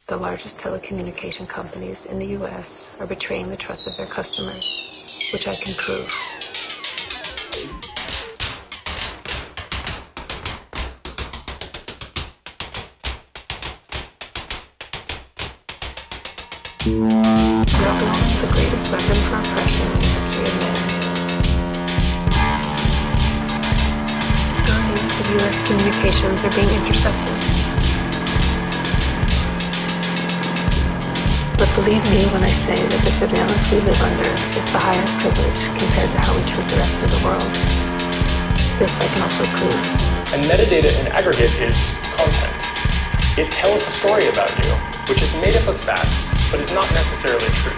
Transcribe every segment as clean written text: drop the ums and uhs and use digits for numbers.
The largest telecommunication companies in the US are betraying the trust of their customers, which I can prove. Maggan, the greatest weapon for oppression in the history of man. Billions of US communications are being intercepted. But believe me when I say that the surveillance we live under is the highest privilege compared to how we treat the rest of the world. This I can also prove. And metadata in aggregate is content. It tells a story about you, which is made up of facts, but is not necessarily true.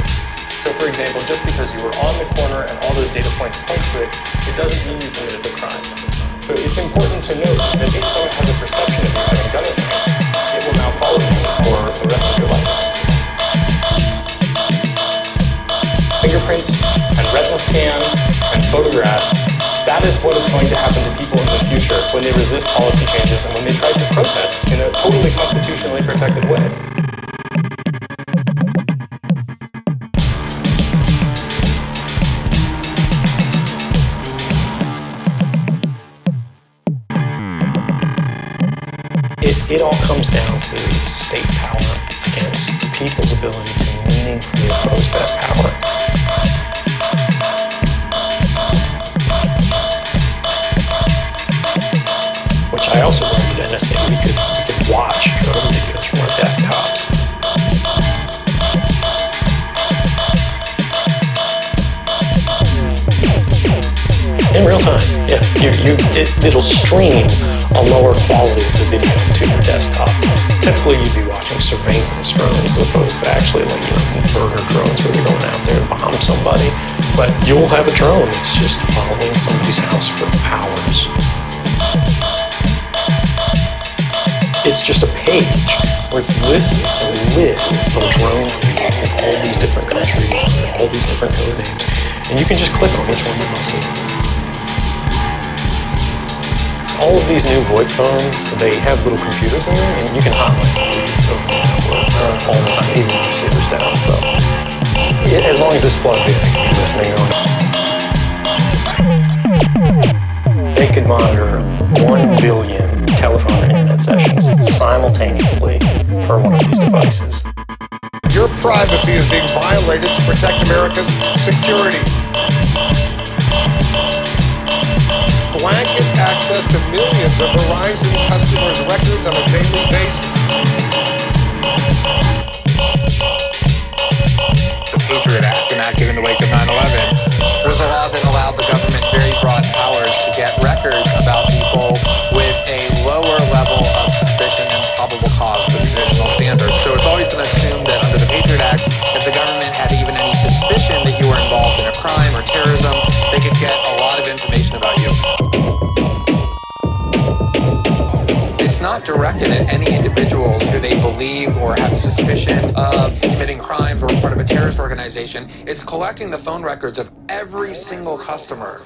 So for example, just because you were on the corner and all those data points point to it, it doesn't mean you committed the crime. So it's important to note that if someone has a perception of you having done a thing, it will now follow you for the rest of your life. Fingerprints and retinal scans and photographs, that is what is going to happen to people in the future when they resist policy changes and when they try to protest in a totally constitutionally protected way. It all comes down to state power against people's ability to meaningfully oppose that power. Which I also learned at NSA, we could watch drone videos from our desktops. In real time, yeah. It'll stream a lower quality of the video to your desktop. Typically, you'd be watching surveillance drones as opposed to actually burger drones where you're going out there to bomb somebody. But you'll have a drone that's just following somebody's house for hours. It's just a page where it's lists and lists of drone feeds in all these different countries, and all these different code names, and you can just click on which one you want to see. All of these new VoIP phones, they have little computers in them, and you can hotline these over the network all the time, even when your receiver's down. So, as long as it's plugged in, I can be listening on. They could monitor 1 billion telephone or internet sessions simultaneously per one of these devices. Your privacy is being violated to protect America's security. Blanket access to millions of Verizon customers' records on a daily basis. The Patriot Act, enacted in the wake of 9/11, was a law that allowed the government very broad powers to get records about people with a lower level of suspicion and probable cause than traditional standards. So it's always been assumed that under the Patriot Act, if the government had even any suspicion that you were involved in a crime or terrorism, they could get a lot of information about you. It's not directed at any individuals who they believe or have suspicion of committing crimes or part of a terrorist organization. It's collecting the phone records of every single customer.